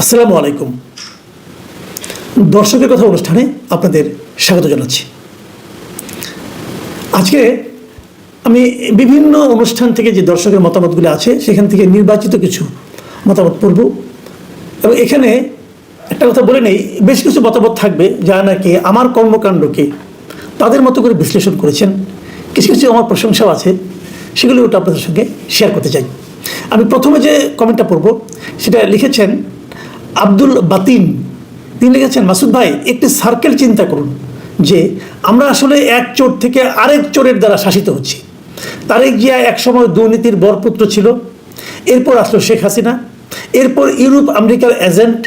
আসসালামু আলাইকুম। দর্শকের কথা অনুষ্ঠানে আপনাদের স্বাগত জানাচ্ছি। আজকে আমি বিভিন্ন অনুষ্ঠান থেকে যে দর্শকের মতামতগুলো আছে সেখান থেকে নির্বাচিত কিছু মতামত পড়ব এবং এখানে একটা কথা বলে নেই, বেশ কিছু মতামত থাকবে যা নাকি আমার কর্মকাণ্ডকে তাদের মতো করে বিশ্লেষণ করেছেন। কিছু কিছু আমার প্রশংসাও আছে, সেগুলো ওটা আপনাদের সঙ্গে শেয়ার করতে চাই। আমি প্রথমে যে কমেন্টটা পড়ব সেটা লিখেছেন আব্দুল বাতিন। তিনি লিখেছেন, মাসুদ ভাই একটি সার্কেল চিন্তা করুন যে আমরা আসলে এক চোর থেকে আরেক চোরের দ্বারা শাসিত হচ্ছি। তারেক জিয়া একসময় দুর্নীতির বরপুত্র ছিল, এরপর আসলো শেখ হাসিনা, এরপর ইউরোপ আমেরিকার এজেন্ট,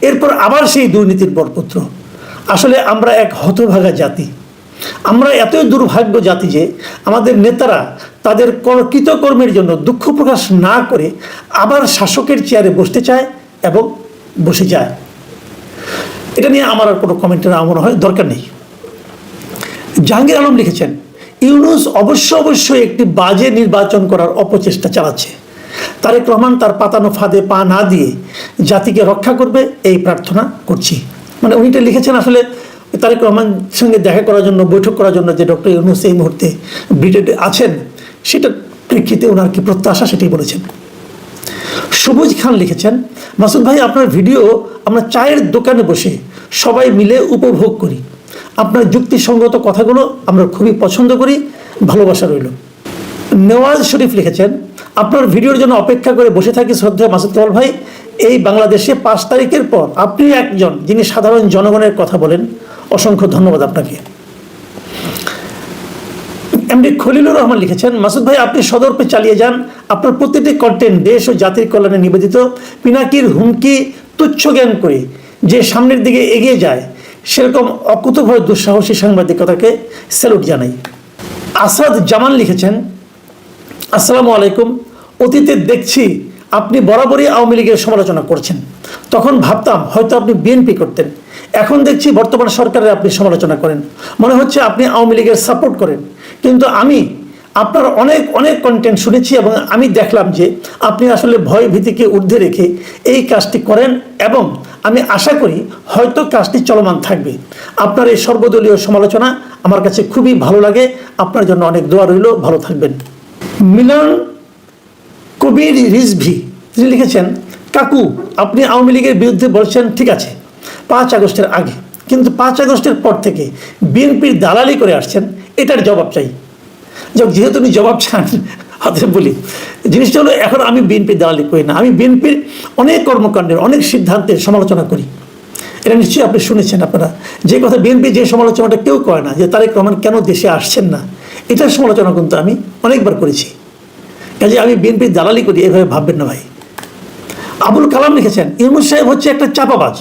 এরপর আবার সেই দুর্নীতির বরপুত্র। আসলে আমরা এক হতভাগা জাতি। আমরা এতই দুর্ভাগ্য জাতি যে আমাদের নেতারা তাদের কৃতকর্মের জন্য দুঃখ প্রকাশ না করে আবার শাসকের চেয়ারে বসতে চায় এবং বসে যায়। এটা নিয়ে আমার আর কোনো কমেন্টের মনে হয় দরকার নেই। জাহাঙ্গীর আলম লিখেছেন, ইউনূস অবশ্যই একটি বাজে নির্বাচন করার অপচেষ্টা চালাচ্ছে। তারেক রহমান তার পাতানো ফাঁদে পা না দিয়ে জাতিকে রক্ষা করবে এই প্রার্থনা করছি। মানে উনিটা লিখেছেন আসলে তারেক রহমান সঙ্গে দেখা করার জন্য, বৈঠক করার জন্য যে ডক্টর ইউনূস এই মুহূর্তে ব্রিটেনে আছেন সেটার প্রেক্ষিতে ওনার কি প্রত্যাশা সেটাই বলেছেন। সবুজ খান লিখেছেন, মাসুদ ভাই আপনার ভিডিও আমরা চায়ের দোকানে বসে সবাই মিলে উপভোগ করি। আপনার যুক্তিসঙ্গত কথাগুলো আমরা খুবই পছন্দ করি, ভালোবাসা রইল। নেওয়াজ শরীফ লিখেছেন, আপনার ভিডিওর জন্য অপেক্ষা করে বসে থাকি শ্রদ্ধেয় মাসুদ কামাল ভাই। এই বাংলাদেশে 5 তারিখের পর আপনি একজন যিনি সাধারণ জনগণের কথা বলেন, অসংখ্য ধন্যবাদ আপনাকে। এমডি খলিলুর রহমান লিখেছেন, মাসুদ ভাই আপনি সদর্পে চালিয়ে যান, আপনার প্রতিটি কন্টেন্ট দেশ ও জাতির কল্যাণে নিবেদিত। পিনাকির হুমকি তুচ্ছ জ্ঞান করে যে সামনের দিকে এগিয়ে যায় সেরকম অকুতভয় দুঃসাহসী সাংবাদিকতাকে স্যালুট জানাই। আসাদ জামান লিখেছেন, আসসালামু আলাইকুম। অতীতে দেখছি আপনি বরাবরই আওয়ামী লীগের সমালোচনা করছেন, তখন ভাবতাম হয়তো আপনি বিএনপি করতেন। এখন দেখছি বর্তমান সরকারের আপনি সমালোচনা করেন, মনে হচ্ছে আপনি আওয়ামী লীগের সাপোর্ট করেন। কিন্তু আমি আপনার অনেক কন্টেন্ট শুনেছি এবং আমি দেখলাম যে আপনি আসলে ভয় ভীতিকে ঊর্ধ্বে রেখে এই কাজটি করেন এবং আমি আশা করি হয়তো কাজটি চলমান থাকবে। আপনার এই সর্বদলীয় সমালোচনা আমার কাছে খুবই ভালো লাগে। আপনার জন্য অনেক দোয়া রইল, ভালো থাকবেন। মিলন কবির রিজভি তিনি লিখেছেন, কাকু আপনি আওয়ামী লীগের বিরুদ্ধে বলছেন ঠিক আছে 5 আগস্টের আগে, কিন্তু 5 আগস্টের পর থেকে বিএনপির দালালি করে আসছেন, এটার জবাব চাই। যেহেতু উনি জবাব চান হাতে বলি, জিনিসটা হলো এখন আমি বিএনপির দালালি করি না, আমি বিএনপির অনেক কর্মকাণ্ডের অনেক সিদ্ধান্তের সমালোচনা করি। এটা নিশ্চয়ই আপনি শুনেছেন। আপনারা যে কথা বিএনপি যে সমালোচনাটা কেউ করে না, যে তারেক রহমান কেন দেশে আসছেন না, এটার সমালোচনা কিন্তু আমি অনেকবার করেছি। কাজে আমি বিএনপির দালালি করি এভাবে ভাববেন না ভাই। আবুল কালাম লিখেছেন, ইউনূস সাহেব হচ্ছে একটা চাপাবাজ,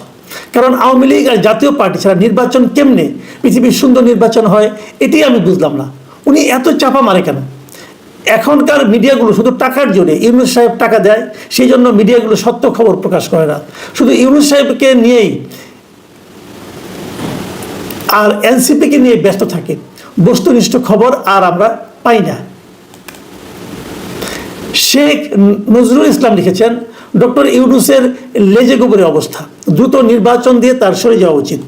কারণ আওয়ামী লীগ আর জাতীয় পার্টি ছাড়া নির্বাচন কেমনে পৃথিবীর সুন্দর নির্বাচন হয় এটাই আমি বুঝলাম না। উনি এত চাপা মারে কেন? এখনকার মিডিয়াগুলো শুধু টাকার জোরে ইউনূস সাহেব টাকা দেয়, সেই জন্য মিডিয়াগুলো সত্য খবর প্রকাশ করে না, শুধু ইউনূস সাহেবকে নিয়েই আর এনসিপিকে নিয়ে ব্যস্ত থাকে। বস্তুনিষ্ঠ খবর আর আমরা পাই না। শেখ নজরুল ইসলাম লিখেছেন, ডক্টর ইউনূসের লেজে গোবরে অবস্থা, দ্রুত নির্বাচন দিয়ে তার সরে যাওয়া উচিত।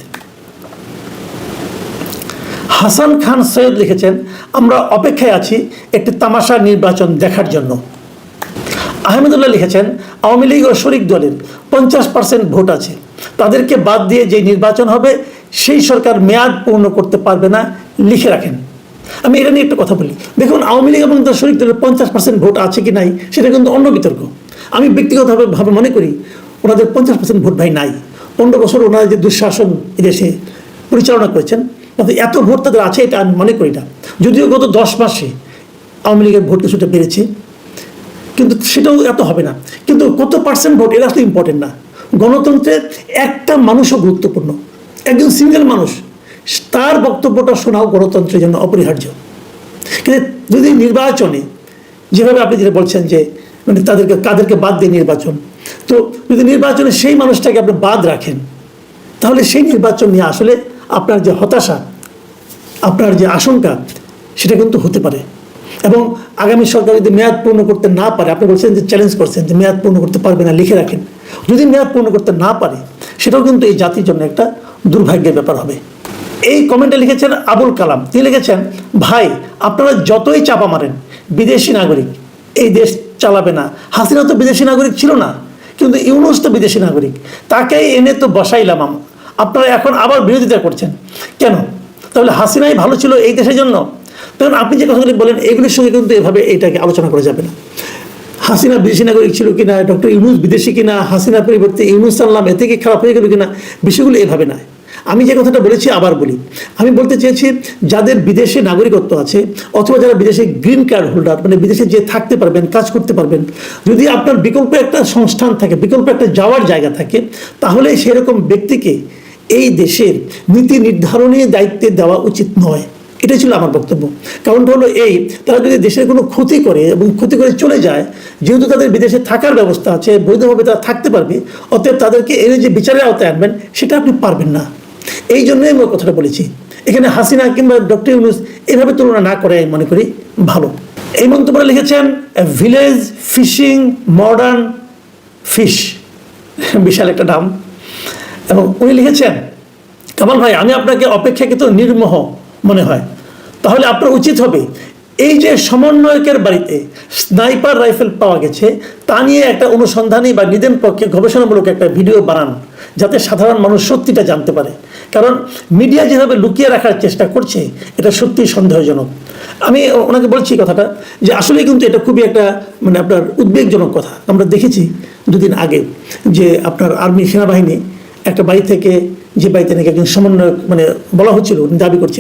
হাসান খান সৈয়দ লিখেছেন, আমরা অপেক্ষায় আছি একটি তামাশা নির্বাচন দেখার জন্য। আহমেদুল্লাহ লিখেছেন, আওয়ামী লীগ ও শরিক দলের 50% ভোট আছে, তাদেরকে বাদ দিয়ে যে নির্বাচন হবে সেই সরকার মেয়াদ পূর্ণ করতে পারবে না, লিখে রাখেন। আমি এটা নিয়ে একটু কথা বলি। দেখুন, আওয়ামী লীগ এবং তার শরিক দলের 50% ভোট আছে কি নাই সেটা কিন্তু অন্য বিতর্ক। আমি ব্যক্তিগতভাবে মনে করি ওনাদের 50% ভোট ভাই নাই। 15 বছর ওনারা যে দুঃশাসন এদেশে পরিচালনা করেছেন, এত ভোট তাদের আছে এটা আমি মনে করি না। যদিও গত 10 মাসে আওয়ামী লীগের ভোট কিছুটা বেড়েছে, কিন্তু সেটাও এত হবে না। কিন্তু কত পার্সেন্ট ভোট এটা আসলে ইম্পর্টেন্ট না। গণতন্ত্রের একটা মানুষও গুরুত্বপূর্ণ, একজন সিঙ্গেল মানুষ, তার বক্তব্যটা শোনাও গণতন্ত্রের জন্য অপরিহার্য। কিন্তু যদি নির্বাচনে যেভাবে আপনি যেটা বলছেন যে মানে কাদেরকে বাদ দিয়ে নির্বাচন, তো যদি নির্বাচনে সেই মানুষটাকে আপনি বাদ রাখেন, তাহলে সেই নির্বাচন নিয়ে আসলে আপনার যে হতাশা, আপনার যে আশঙ্কা, সেটা কিন্তু হতে পারে। এবং আগামী সরকার যদি মেয়াদ পূর্ণ করতে না পারে, আপনি বলছেন যে চ্যালেঞ্জ করছেন যে মেয়াদ পূর্ণ করতে পারবে না, লিখে রাখেন। যদি মেয়াদ পূর্ণ করতে না পারে, সেটাও কিন্তু এই জাতির জন্য একটা দুর্ভাগ্যের ব্যাপার হবে। এই কমেন্টে লিখেছেন আবুল কালাম, তিনি লিখেছেন, ভাই আপনারা যতই চাপা মারেন বিদেশি নাগরিক এই দেশ চালাবে না। হাসিনা তো বিদেশি নাগরিক ছিল না, কিন্তু ইউনূস তো বিদেশি নাগরিক, তাকেই এনে তো বসাইলাম। আপনারা এখন আবার বিরোধিতা করছেন কেন? তাহলে হাসিনাই ভালো ছিল এই দেশের জন্য? তখন আপনি যে কথাগুলি বলেন এগুলির সঙ্গে কিন্তু এভাবে এটাকে আলোচনা করা যাবে না। হাসিনা বিদেশি নাগরিক ছিল কিনা, ডক্টর ইউনূস বিদেশি কিনা, হাসিনার পরিবর্তে ইউনূস আনলাম এতে কি খারাপ হয়ে গেল কিনা, বিষয়গুলো এভাবে না। আমি যে কথাটা বলেছি আবার বলি, আমি বলতে চেয়েছি যাদের বিদেশে নাগরিকত্ব আছে অথবা যারা বিদেশে গ্রিন কার্ড হোল্ডার, মানে বিদেশে যে থাকতে পারবেন, কাজ করতে পারবেন, যদি আপনার বিকল্প একটা সংস্থান থাকে, বিকল্প একটা যাওয়ার জায়গা থাকে, তাহলে সেরকম ব্যক্তিকে এই দেশের নীতি নির্ধারণী দায়িত্বে দেওয়া উচিত নয়। এটাই ছিল আমার বক্তব্য। কারণটা হলো এই, তারা যদি দেশের কোনো ক্ষতি করে এবং ক্ষতি করে চলে যায়, যেহেতু তাদের বিদেশে থাকার ব্যবস্থা আছে, বৈধভাবে তারা থাকতে পারবে, অতএব তাদেরকে এনে যে বিচারের আওতায় আনবেন সেটা আপনি পারবেন না। এই জন্যই আমি কথাটা বলেছি। এখানে হাসিনা কিংবা ডক্টর ইউনূস এভাবে তুলনা না করে আমি মনে করি ভালো। এই মন্তব্যটা লিখেছেন ভিলেজ ফিশিং মডার্ন ফিশ, বিশাল একটা নাম। এবং উনি লিখেছেন, কামাল ভাই আমি আপনাকে অপেক্ষাকৃত নির্মোহ মনে হয়, তাহলে আপনার উচিত হবে এই যে সমন্বয়কের বাড়িতে স্নাইপার রাইফেল পাওয়া গেছে তা নিয়ে একটা অনুসন্ধানী বা নিদেন পক্ষে গবেষণামূলক একটা ভিডিও বানান, যাতে সাধারণ মানুষ সত্যিটা জানতে পারে। কারণ মিডিয়া যেভাবে লুকিয়ে রাখার চেষ্টা করছে এটা সত্যিই সন্দেহজনক। আমি ওনাকে বলছি কথাটা যে আসলে কিন্তু এটা খুবই একটা মানে আপনার উদ্বেগজনক কথা। আমরা দেখেছি দুদিন আগে যে আপনার আর্মি সেনাবাহিনী একটা বাড়ি থেকে, যে বাড়িতে নাকি একজন সমন্বয়ক মানে বলা হচ্ছিল, দাবি করছে